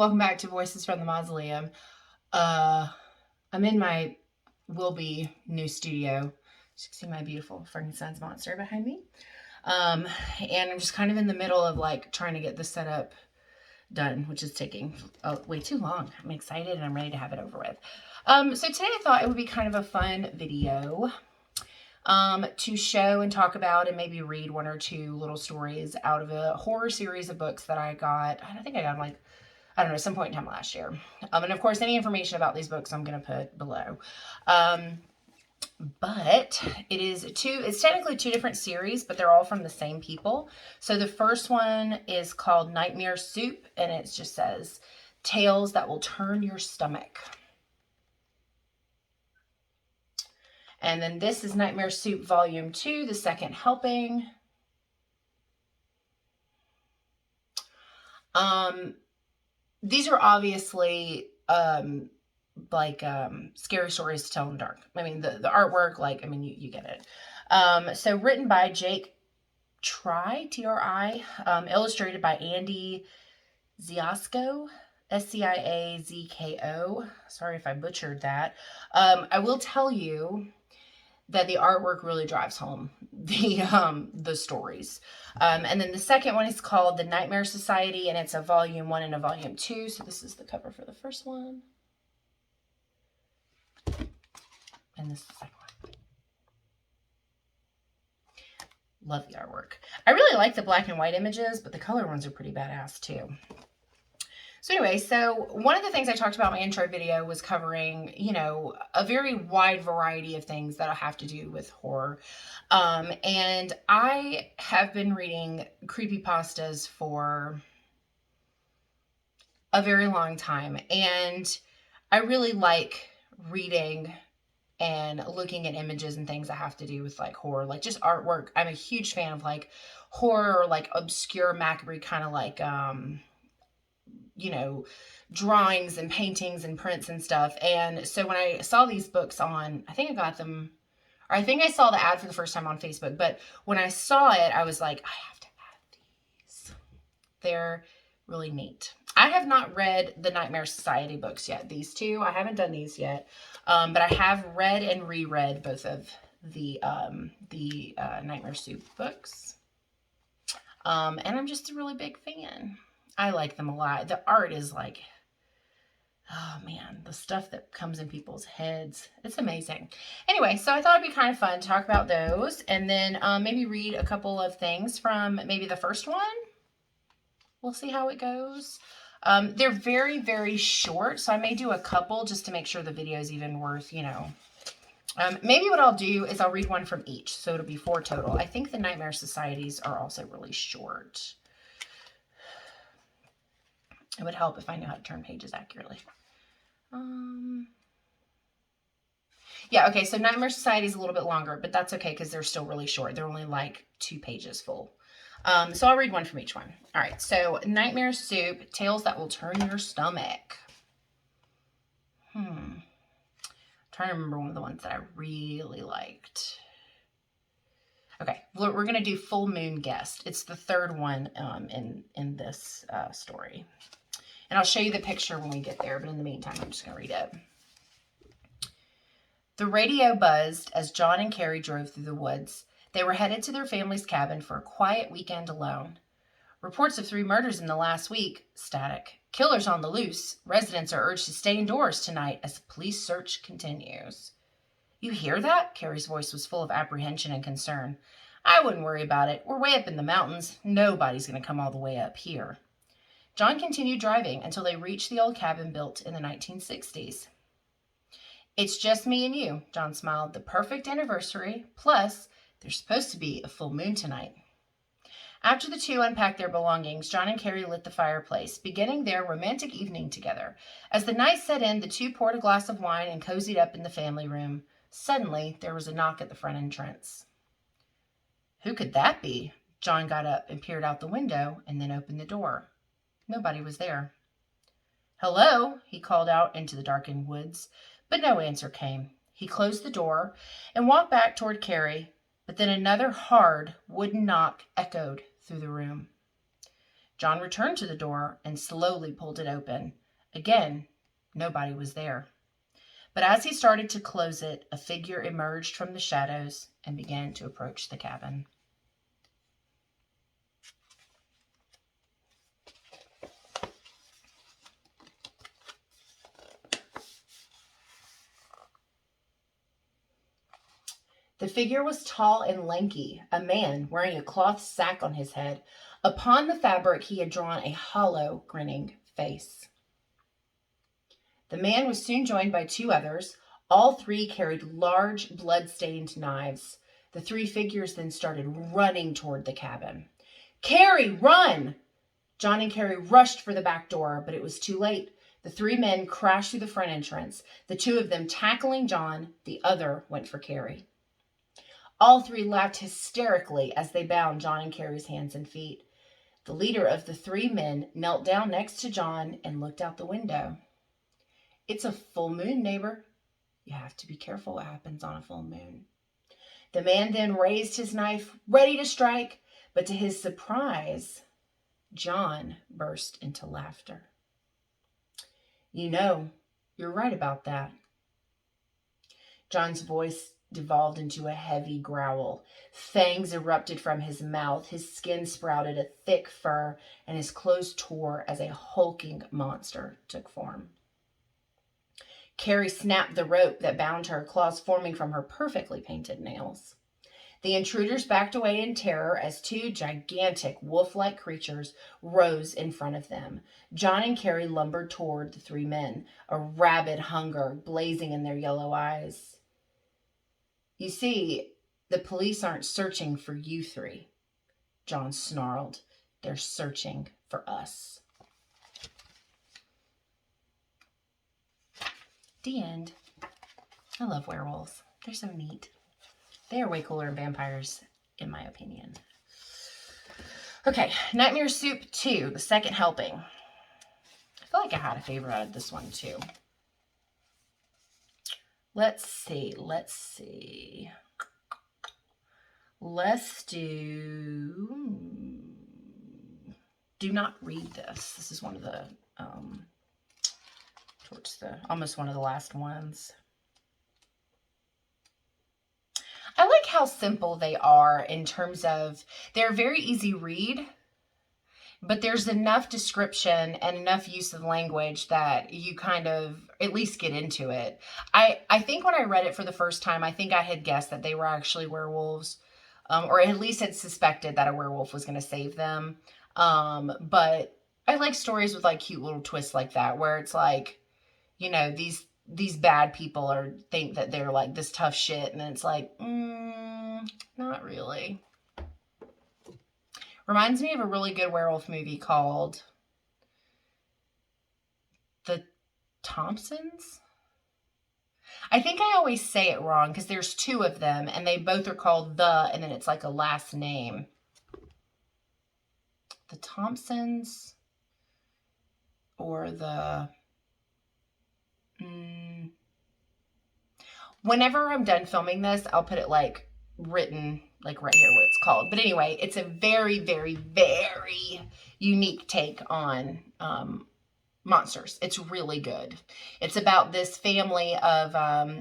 Welcome back to Voices from the Mausoleum. Uh, I'm in my will-be new studio. You can see my beautiful Frankenstein's monster behind me. Um, and I'm just kind of in the middle of like trying to get the setup done, which is taking way too long. I'm excited and I'm ready to have it over with. So today I thought it would be kind of a fun video to show and talk about and maybe read one or two little stories out of a horror series of books that I got. I think I got like, I don't know, some point in time last year. And of course, any information about these books I'm going to put below. But it's technically two different series, but they're all from the same people. So the first one is called Nightmare Soup, and it just says, Tales That Will Turn Your Stomach. And then this is Nightmare Soup Volume 2, The Second Helping. These are obviously scary stories to tell in the dark. I mean, the artwork, you get it. So written by Jake Tri, Tri, illustrated by Andy Ziasco, Siazko. Sorry if I butchered that. I will tell you that the artwork really drives home the stories. And then the second one is called The Nightmare Society, and it's a volume 1 and a volume 2. So this is the cover for the first one. And this is the second one. Love the artwork. I really like the black and white images, but the color ones are pretty badass too. So anyway, so one of the things I talked about in my intro video was covering, a very wide variety of things that have to do with horror. And I have been reading creepypastas for a very long time. And I really like reading and looking at images and things that have to do with like horror, like just artwork. I'm a huge fan of like horror, like obscure macabre kind of like, drawings and paintings and prints and stuff. And so when I saw these books on, I think I got them, or I think I saw the ad for the first time on Facebook, but when I saw it, I was like, I have to add these. They're really neat. I have not read the Nightmare Society books yet. These two, I haven't done these yet. But I have read and reread both of the Nightmare Soup books. And I'm just a really big fan. I like them a lot. The art is like, oh man, the stuff that comes in people's heads. It's amazing. Anyway, so I thought it'd be kind of fun to talk about those and then maybe read a couple of things from maybe the first one. We'll see how it goes. They're very, very short, so I may do a couple just to make sure the video is even worth, maybe what I'll do is I'll read one from each, so it'll be 4 total. I think the Nightmare Societies are also really short. It would help if I knew how to turn pages accurately. Yeah, okay, so Nightmare Society is a little bit longer, but that's okay because they're still really short. They're only like 2 pages full. So I'll read one from each one. All right, so Nightmare Soup, Tales That Will Turn Your Stomach. I'm trying to remember one of the ones that I really liked. Okay, we're going to do Full Moon Guest. It's the third one in this story. And I'll show you the picture when we get there, but in the meantime, I'm just going to read it. The radio buzzed as John and Carrie drove through the woods. They were headed to their family's cabin for a quiet weekend alone. Reports of 3 murders in the last week. Static. Killers on the loose. Residents are urged to stay indoors tonight as the police search continues. You hear that? Carrie's voice was full of apprehension and concern. I wouldn't worry about it. We're way up in the mountains. Nobody's going to come all the way up here. John continued driving until they reached the old cabin built in the 1960s. It's just me and you, John smiled. The perfect anniversary, plus there's supposed to be a full moon tonight. After the two unpacked their belongings, John and Carrie lit the fireplace, beginning their romantic evening together. As the night set in, the two poured a glass of wine and cozied up in the family room. Suddenly, there was a knock at the front entrance. Who could that be? John got up and peered out the window and then opened the door. Nobody was there. Hello, he called out into the darkened woods, but no answer came. He closed the door and walked back toward Carrie, but then another hard wooden knock echoed through the room. John returned to the door and slowly pulled it open. Again, nobody was there. But as he started to close it, a figure emerged from the shadows and began to approach the cabin. The figure was tall and lanky, a man wearing a cloth sack on his head. Upon the fabric he had drawn a hollow, grinning face. The man was soon joined by two others. All three carried large, blood-stained knives. The three figures then started running toward the cabin. "Carrie, run!" John and Carrie rushed for the back door, but it was too late. The three men crashed through the front entrance, the two of them tackling John, the other went for Carrie. All three laughed hysterically as they bound John and Carrie's hands and feet. The leader of the three men knelt down next to John and looked out the window. "It's a full moon, neighbor. You have to be careful what happens on a full moon." The man then raised his knife, ready to strike, but to his surprise, John burst into laughter. "You know, you're right about that." John's voice devolved into a heavy growl. Fangs erupted from his mouth, his skin sprouted a thick fur, and his clothes tore as a hulking monster took form. Carrie snapped the rope that bound her, claws forming from her perfectly painted nails. The intruders backed away in terror as two gigantic wolf-like creatures rose in front of them. John and Carrie lumbered toward the three men, a rabid hunger blazing in their yellow eyes. "You see, the police aren't searching for you three," John snarled. "They're searching for us." The end. I love werewolves. They're so neat. They are way cooler than vampires, in my opinion. Okay, Nightmare Soup 2, the second helping. I feel like I had a favorite out of this one, too. Let's see. Let's do not read this. This is one of the, almost one of the last ones. I like how simple they are in terms of, they're very easy read, but there's enough description and enough use of language that you kind of at least get into it. I think when I read it for the first time, I think I had guessed that they were actually werewolves, or at least had suspected that a werewolf was going to save them. But I like stories with like cute little twists like that, where it's like, you know, these bad people think that they're like this tough shit, and it's like, not really. Reminds me of a really good werewolf movie called The Thompsons. I think I always say it wrong because there's two of them and they both are called and then it's like a last name. The Thompsons or the... Whenever I'm done filming this, I'll put it like written, like right here what it's called. But anyway, it's a very, very, very unique take on monsters. It's really good. It's about this family of,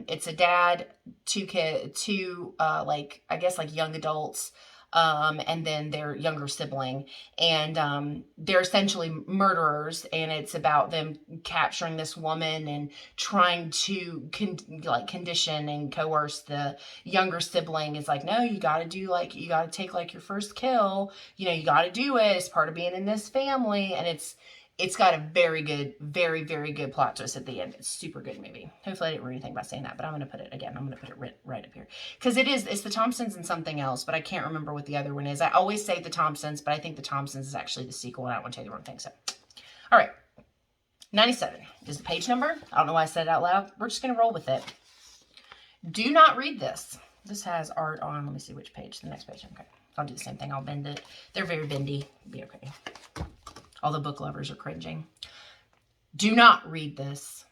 it's a dad, two like, I guess like young adults, and then their younger sibling, and they're essentially murderers, and it's about them capturing this woman and trying to condition and coerce the younger sibling. Is like, no, you got to take like your first kill, you know, you got to do it, it's part of being in this family. And it's got a very good, very, very good plot twist at the end. It's a super good movie. Hopefully I didn't ruin anything by saying that, but I'm going to put it again. I'm going to put it right up here. Because it's The Thompsons and something else, but I can't remember what the other one is. I always say The Thompsons, but I think The Thompsons is actually the sequel, and I don't want to tell you the wrong thing. So, all right. 97 is the page number. I don't know why I said it out loud. We're just going to roll with it. Do not read this. This has art on, let me see which page. The next page. Okay. I'll do the same thing. I'll bend it. They're very bendy. It'll be okay. All the book lovers are cringing. Do not read this.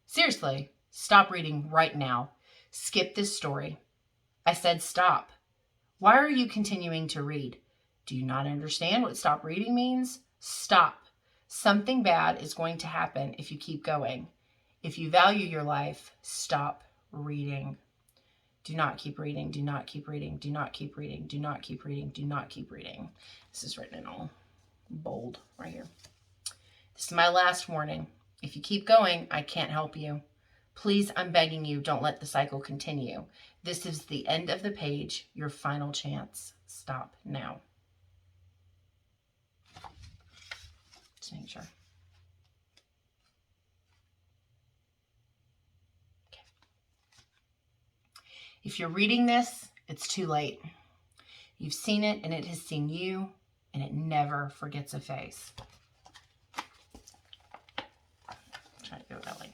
Seriously, stop reading right now. Skip this story. I said stop. Why are you continuing to read? Do you not understand what stop reading means? Stop. Something bad is going to happen if you keep going. If you value your life, stop reading. Do not keep reading. Do not keep reading. Do not keep reading. Do not keep reading. Do not keep reading. This is written in all bold right here. This is my last warning. If you keep going, I can't help you. Please, I'm begging you, don't let the cycle continue. This is the end of the page, your final chance. Stop now. Just make sure. Okay. If you're reading this, it's too late. You've seen it and it has seen you, and it never forgets a face. Try to go that way.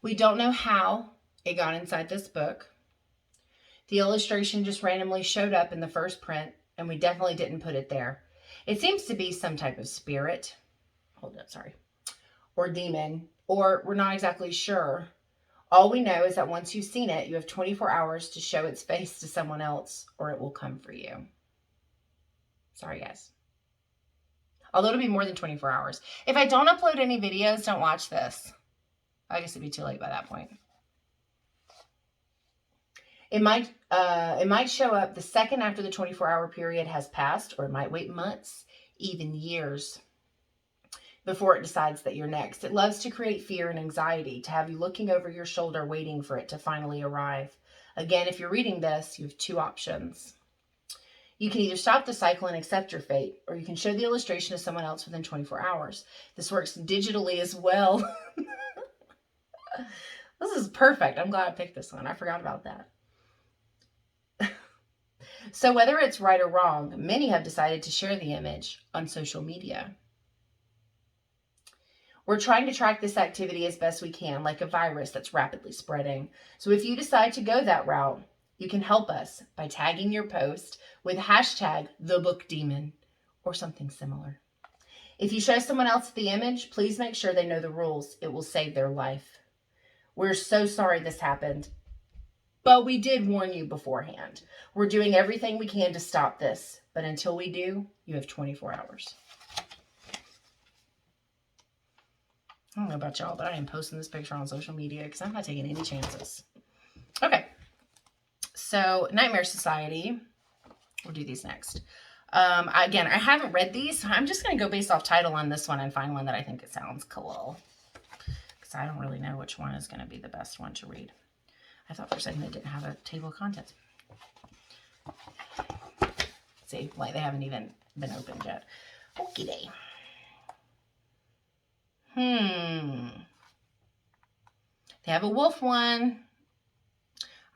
We don't know how it got inside this book. The illustration just randomly showed up in the first print, and we definitely didn't put it there. It seems to be some type of spirit. Hold up, sorry. Or demon, or we're not exactly sure. All we know is that once you've seen it, you have 24 hours to show its face to someone else, or it will come for you. Sorry, guys. Although it'll be more than 24 hours. If I don't upload any videos, don't watch this. I guess it'd be too late by that point. It might show up the second after the 24-hour period has passed, or it might wait months, even years, before it decides that you're next. It loves to create fear and anxiety, to have you looking over your shoulder waiting for it to finally arrive. Again, if you're reading this, you have two options. You can either stop the cycle and accept your fate, or you can show the illustration to someone else within 24 hours. This works digitally as well. This is perfect. I'm glad I picked this one. I forgot about that. So whether it's right or wrong, many have decided to share the image on social media. We're trying to track this activity as best we can, like a virus that's rapidly spreading. So if you decide to go that route, you can help us by tagging your post with hashtag #TheBookDemon or something similar. If you show someone else the image, please make sure they know the rules. It will save their life. We're so sorry this happened, but we did warn you beforehand. We're doing everything we can to stop this, but until we do, you have 24 hours. I don't know about y'all, but I am posting this picture on social media because I'm not taking any chances. Okay, so Nightmare Society. We'll do these next. Again, I haven't read these, so I'm just going to go based off title on this one and find one that I think it sounds cool. Because I don't really know which one is going to be the best one to read. I thought for a second they didn't have a table of contents. See, like they haven't even been opened yet. Okie day. They have a wolf one.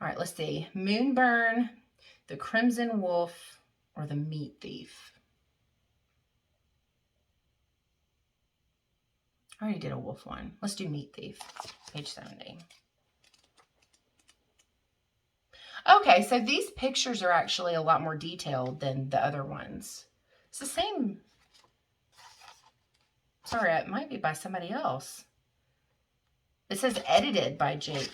All right, let's see. Moonburn, the Crimson Wolf, or the Meat Thief. I already did a wolf one. Let's do Meat Thief, page 70. Okay, so these pictures are actually a lot more detailed than the other ones. It's the same. Sorry, it might be by somebody else. It says edited by Jake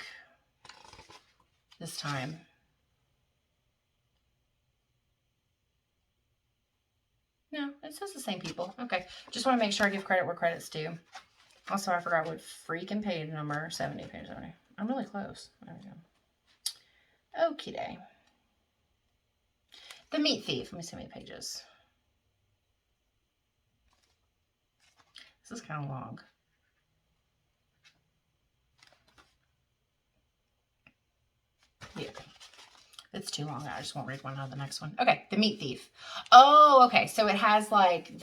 this time. No, it says the same people. Okay, just want to make sure I give credit where credit's due. Also, I forgot what freaking page number. 70, page 70. I'm really close. There we go. Okie day. The Meat Thief. Let me see how many pages. This is kind of long. Yeah. It's too long. I just won't read one out of the next one. Okay, The Meat Thief. Oh, okay. So it has like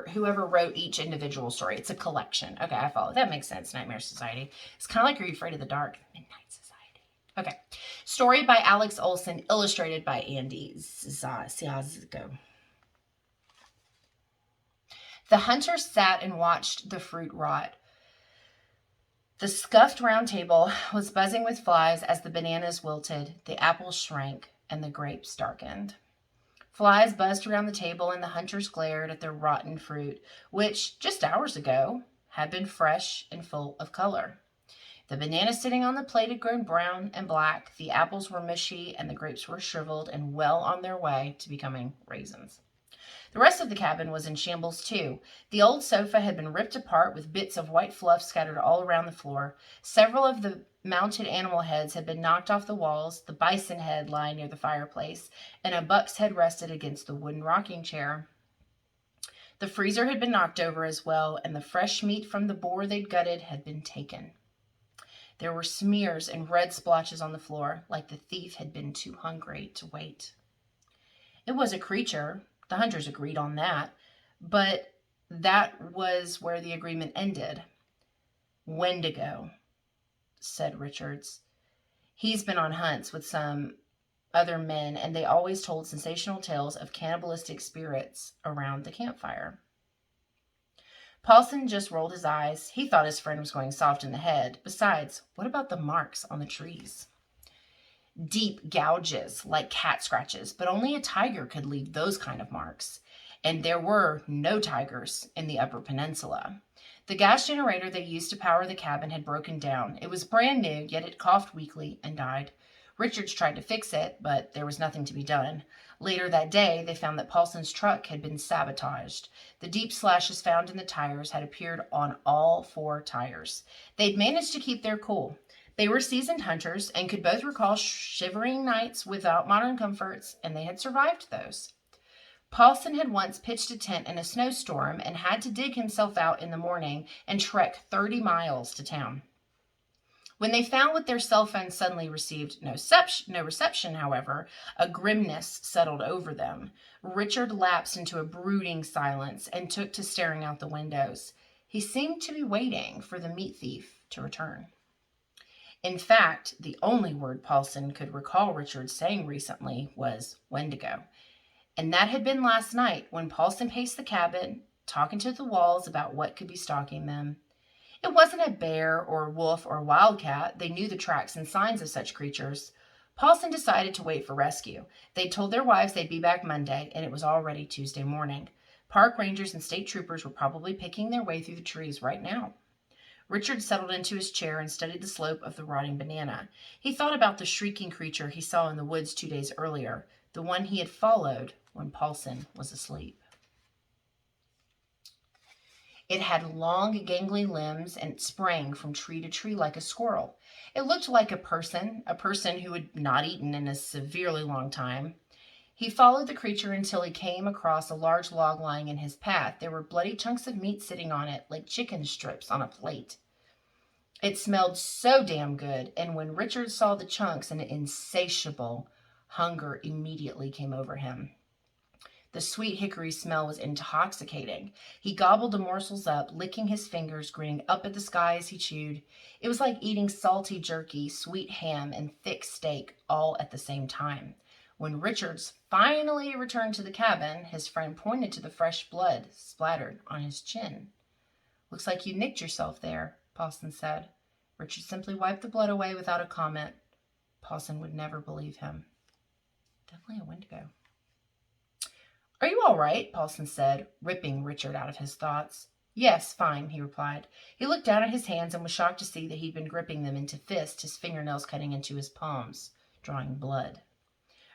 whoever wrote each individual story. It's a collection. Okay, I follow. That makes sense. Nightmare Society. It's kind of like Are You Afraid of the Dark? Midnight Society. Okay. Story by Alex Olson, illustrated by Andy Ciazgo. The hunter sat and watched the fruit rot. The scuffed round table was buzzing with flies as the bananas wilted, the apples shrank, and the grapes darkened. Flies buzzed around the table, and the hunters glared at their rotten fruit, which, just hours ago, had been fresh and full of color. The bananas sitting on the plate had grown brown and black, the apples were mushy, and the grapes were shriveled and well on their way to becoming raisins. The rest of the cabin was in shambles too. The old sofa had been ripped apart with bits of white fluff scattered all around the floor. Several of the mounted animal heads had been knocked off the walls, the bison head lying near the fireplace, and a buck's head rested against the wooden rocking chair. The freezer had been knocked over as well, and the fresh meat from the boar they'd gutted had been taken. There were smears and red splotches on the floor, like the thief had been too hungry to wait. It was a creature, the hunters agreed on that, but that was where the agreement ended. Wendigo, said Richards. He's been on hunts with some other men, and they always told sensational tales of cannibalistic spirits around the campfire. Paulson just rolled his eyes. He thought his friend was going soft in the head. Besides, what about the marks on the trees? Deep gouges, like cat scratches, but only a tiger could leave those kind of marks. And there were no tigers in the Upper Peninsula. The gas generator they used to power the cabin had broken down. It was brand new, yet it coughed weakly and died. Richards tried to fix it, but there was nothing to be done. Later that day, they found that Paulson's truck had been sabotaged. The deep slashes found in the tires had appeared on all 4 tires. They'd managed to keep their cool. They were seasoned hunters and could both recall shivering nights without modern comforts, and they had survived those. Paulson had once pitched a tent in a snowstorm and had to dig himself out in the morning and trek 30 miles to town. When they found what their cell phones suddenly received no reception, however, a grimness settled over them. Richard lapsed into a brooding silence and took to staring out the windows. He seemed to be waiting for the meat thief to return. In fact, the only word Paulson could recall Richard saying recently was Wendigo. And that had been last night when Paulson paced the cabin, talking to the walls about what could be stalking them. It wasn't a bear or wolf or wildcat. They knew the tracks and signs of such creatures. Paulson decided to wait for rescue. They'd told their wives they'd be back Monday, and it was already Tuesday morning. Park rangers and state troopers were probably picking their way through the trees right now. Richard settled into his chair and studied the slope of the rotting banana. He thought about the shrieking creature he saw in the woods 2 days earlier, the one he had followed when Paulson was asleep. It had long, gangly limbs and sprang from tree to tree like a squirrel. It looked like a person who had not eaten in a severely long time. He followed the creature until he came across a large log lying in his path. There were bloody chunks of meat sitting on it, like chicken strips on a plate. It smelled so damn good, and when Richard saw the chunks, an insatiable hunger immediately came over him. The sweet hickory smell was intoxicating. He gobbled the morsels up, licking his fingers, grinning up at the sky as he chewed. It was like eating salty jerky, sweet ham, and thick steak all at the same time. When Richards finally returned to the cabin, his friend pointed to the fresh blood splattered on his chin. "Looks like you nicked yourself there," Paulson said. Richard simply wiped the blood away without a comment. Paulson would never believe him. Definitely a Wendigo. "Are you all right?" Paulson said, ripping Richard out of his thoughts. "Yes, fine," he replied. He looked down at his hands and was shocked to see that he'd been gripping them into fists, his fingernails cutting into his palms, drawing blood.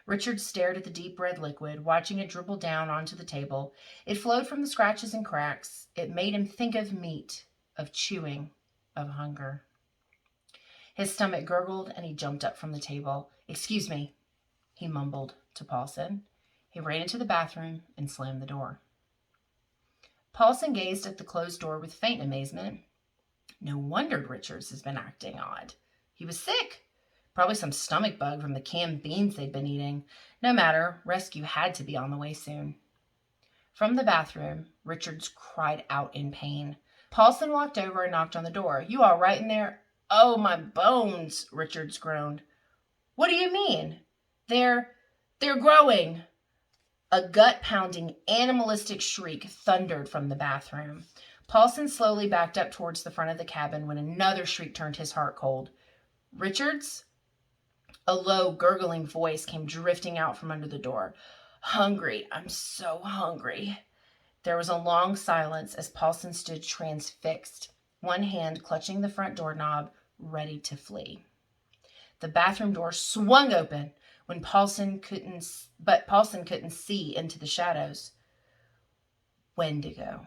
Richard stared at the deep red liquid, watching it dribble down onto the table. It flowed from the scratches and cracks. It made him think of meat, of chewing, of hunger. His stomach gurgled and he jumped up from the table. "Excuse me," he mumbled to Paulson. He ran into the bathroom and slammed the door. Paulson gazed at the closed door with faint amazement. No wonder Richards has been acting odd. He was sick. Probably some stomach bug from the canned beans they'd been eating. No matter, rescue had to be on the way soon. From the bathroom, Richards cried out in pain. Paulson walked over and knocked on the door. "You all right in there?" "Oh, my bones," Richards groaned. "What do you mean?" They're growing." A gut-pounding, animalistic shriek thundered from the bathroom. Paulson slowly backed up towards the front of the cabin when another shriek turned his heart cold. "Richards?" A low, gurgling voice came drifting out from under the door. "Hungry. I'm so hungry." There was a long silence as Paulson stood transfixed, one hand clutching the front doorknob, ready to flee. The bathroom door swung open. Paulson couldn't see into the shadows. Wendigo,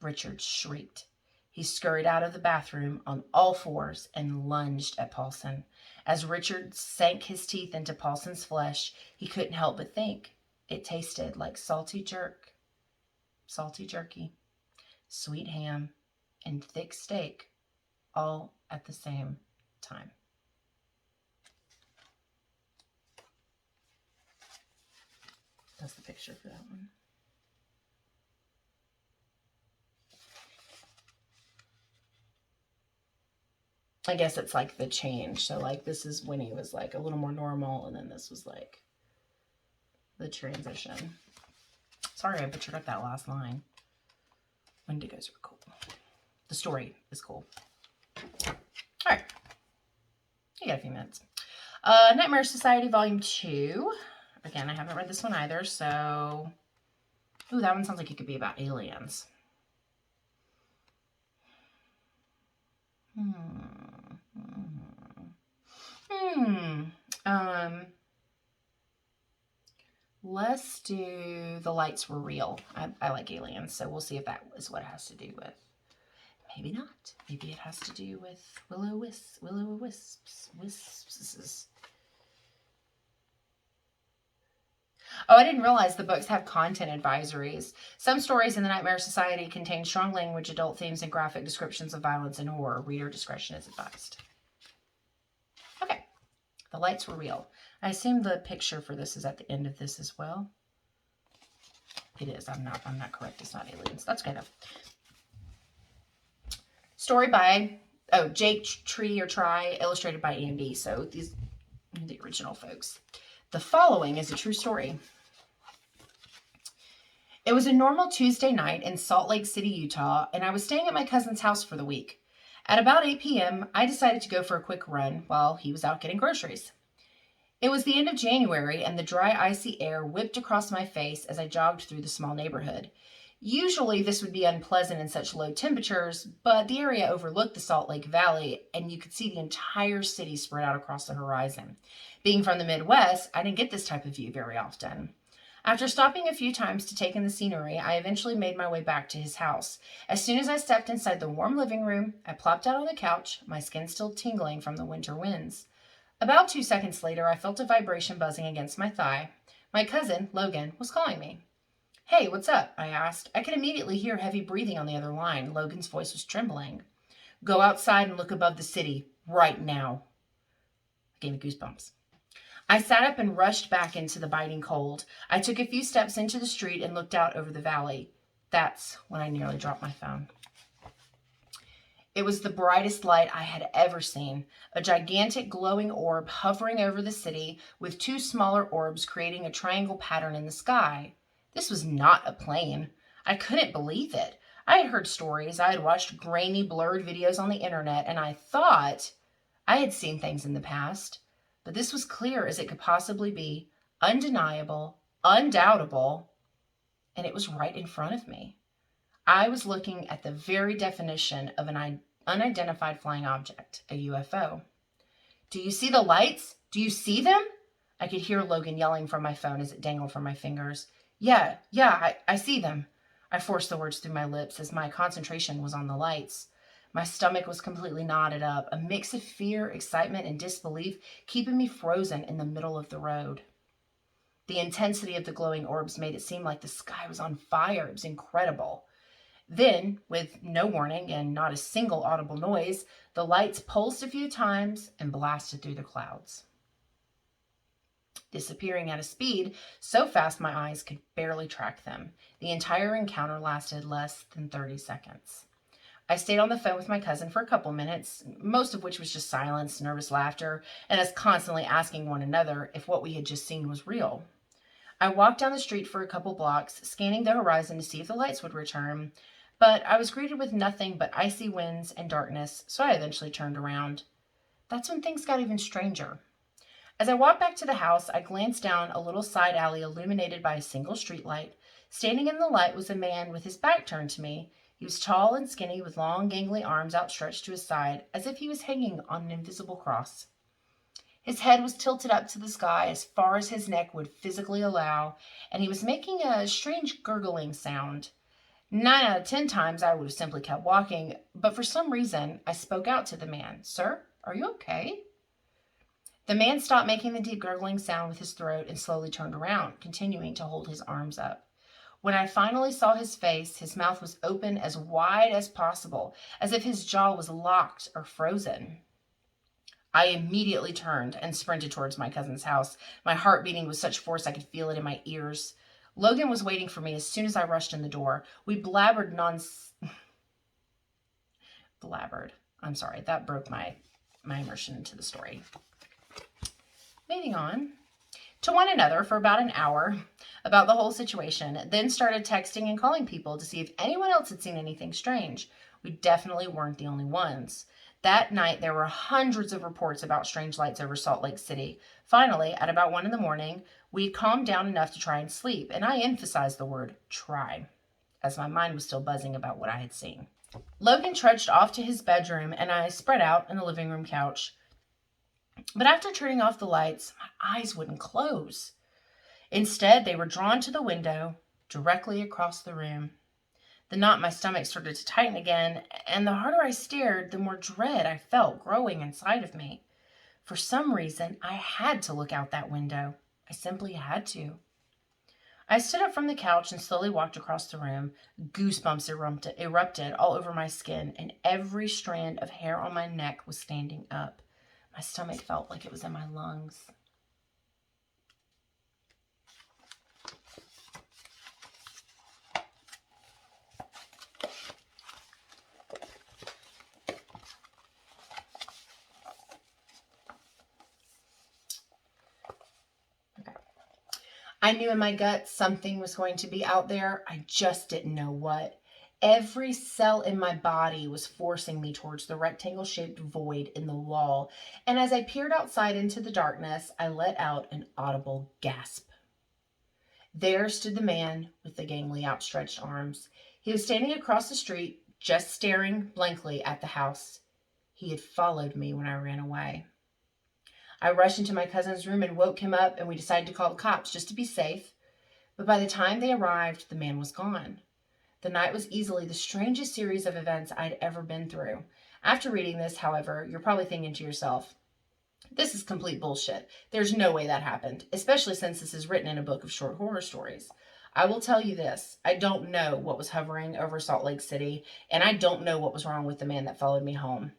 Richard shrieked. He scurried out of the bathroom on all fours and lunged at Paulson. As Richard sank his teeth into Paulson's flesh, he couldn't help but think it tasted like salty jerky, sweet ham, and thick steak, all at the same time. That's the picture for that one. I guess it's like the change. So like this is when he was like a little more normal, and then this was like the transition. Sorry, I butchered up that last line. Wendigos are cool. The story is cool. All right. You got a few minutes. Nightmare Society Volume 2. Again, I haven't read this one either, so... Ooh, that one sounds like it could be about aliens. Let's do The Lights Were Real. I like aliens, so we'll see if that is what it has to do with. Maybe not. Maybe it has to do with will-o-wisps. Oh, I didn't realize the books have content advisories. Some stories in the Nightmare Society contain strong language, adult themes, and graphic descriptions of violence and horror. Reader discretion is advised. Okay. The Lights Were Real. I assume the picture for this is at the end of this as well. It is. I'm not correct. It's not aliens. That's okay though. Story by Jake Try, illustrated by Andy. So these are the original folks. The following is a true story. It was a normal Tuesday night in Salt Lake City, Utah, and I was staying at my cousin's house for the week. At about 8 p.m., I decided to go for a quick run while he was out getting groceries. It was the end of January, and the dry, icy air whipped across my face as I jogged through the small neighborhood. Usually, this would be unpleasant in such low temperatures, but the area overlooked the Salt Lake Valley, and you could see the entire city spread out across the horizon. Being from the Midwest, I didn't get this type of view very often. After stopping a few times to take in the scenery, I eventually made my way back to his house. As soon as I stepped inside the warm living room, I plopped out on the couch, my skin still tingling from the winter winds. About 2 seconds later, I felt a vibration buzzing against my thigh. My cousin, Logan, was calling me. "Hey, what's up?" I asked. I could immediately hear heavy breathing on the other line. Logan's voice was trembling. "Go outside and look above the city, right now." It gave me goosebumps. I sat up and rushed back into the biting cold. I took a few steps into the street and looked out over the valley. That's when I nearly dropped my phone. It was the brightest light I had ever seen, a gigantic glowing orb hovering over the city with two smaller orbs creating a triangle pattern in the sky. This was not a plane. I couldn't believe it. I had heard stories, I had watched grainy, blurred videos on the internet, and I thought I had seen things in the past. But this was clear as it could possibly be, undeniable, undoubtable, and it was right in front of me. I was looking at the very definition of an unidentified flying object, a UFO. "Do you see the lights? Do you see them?" I could hear Logan yelling from my phone as it dangled from my fingers. Yeah, I see them." I forced the words through my lips as my concentration was on the lights. My stomach was completely knotted up, a mix of fear, excitement, and disbelief keeping me frozen in the middle of the road. The intensity of the glowing orbs made it seem like the sky was on fire. It was incredible. Then, with no warning and not a single audible noise, the lights pulsed a few times and blasted through the clouds, disappearing at a speed so fast my eyes could barely track them. The entire encounter lasted less than 30 seconds. I stayed on the phone with my cousin for a couple minutes, most of which was just silence, nervous laughter, and us constantly asking one another if what we had just seen was real. I walked down the street for a couple blocks, scanning the horizon to see if the lights would return, but I was greeted with nothing but icy winds and darkness, so I eventually turned around. That's when things got even stranger. As I walked back to the house, I glanced down a little side alley illuminated by a single streetlight. Standing in the light was a man with his back turned to me. He was tall and skinny with long, gangly arms outstretched to his side, as if he was hanging on an invisible cross. His head was tilted up to the sky as far as his neck would physically allow, and he was making a strange gurgling sound. 9 out of 10 times, I would have simply kept walking, but for some reason, I spoke out to the man. Sir, are you okay? The man stopped making the deep gurgling sound with his throat and slowly turned around, continuing to hold his arms up. When I finally saw his face, his mouth was open as wide as possible, as if his jaw was locked or frozen. I immediately turned and sprinted towards my cousin's house, my heart beating with such force I could feel it in my ears. Logan was waiting for me as soon as I rushed in the door. We blabbered blabbered. I'm sorry, that broke my immersion into the story. Moving on to one another for about an hour about the whole situation, then started texting and calling people to see if anyone else had seen anything strange. We definitely weren't the only ones. That night, there were hundreds of reports about strange lights over Salt Lake City. Finally, at about 1 in the morning, we'd calmed down enough to try and sleep, and I emphasized the word try, as my mind was still buzzing about what I had seen. Logan trudged off to his bedroom, and I spread out on the living room couch. But after turning off the lights, my eyes wouldn't close. Instead, they were drawn to the window directly across the room. The knot in my stomach started to tighten again, and the harder I stared, the more dread I felt growing inside of me. For some reason, I had to look out that window. I simply had to. I stood up from the couch and slowly walked across the room. Goosebumps erupted all over my skin, and every strand of hair on my neck was standing up. My stomach felt like it was in my lungs. I knew in my gut something was going to be out there. I just didn't know what. Every cell in my body was forcing me towards the rectangle-shaped void in the wall, and as I peered outside into the darkness, I let out an audible gasp. There stood the man with the gangly outstretched arms. He was standing across the street, just staring blankly at the house. He had followed me when I ran away. I rushed into my cousin's room and woke him up, and we decided to call the cops just to be safe. But by the time they arrived, the man was gone. The night was easily the strangest series of events I'd ever been through. After reading this, however, you're probably thinking to yourself, this is complete bullshit. There's no way that happened, especially since this is written in a book of short horror stories. I will tell you this. I don't know what was hovering over Salt Lake City, and I don't know what was wrong with the man that followed me home.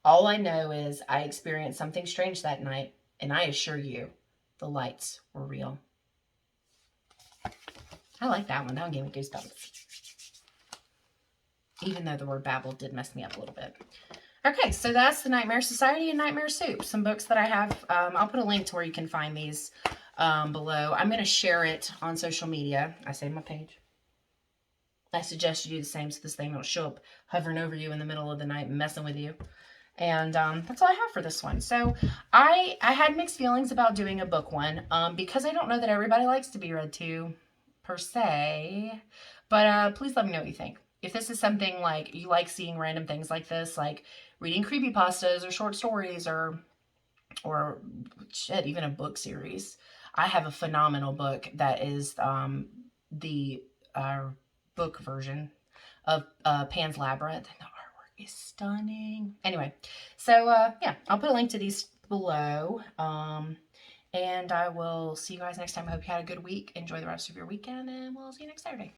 All I know is I experienced something strange that night, and I assure you, the lights were real. I like that one. That one gave me goosebumps. Even though the word babble did mess me up a little bit. Okay, so that's The Nightmare Society and Nightmare Soup. Some books that I have. I'll put a link to where you can find these below. I'm going to share it on social media. I saved my page. I suggest you do the same so this thing don't show up hovering over you in the middle of the night messing with you. And that's all I have for this one. So I had mixed feelings about doing a book one because I don't know that everybody likes to be read to, per se. But please let me know what you think. If this is something like you like seeing random things like this, like reading creepypastas or short stories or shit, even a book series. I have a phenomenal book that is the book version of Pan's Labyrinth. And the artwork is stunning. Anyway, so yeah, I'll put a link to these below. And I will see you guys next time. I hope you had a good week. Enjoy the rest of your weekend, and we'll see you next Saturday.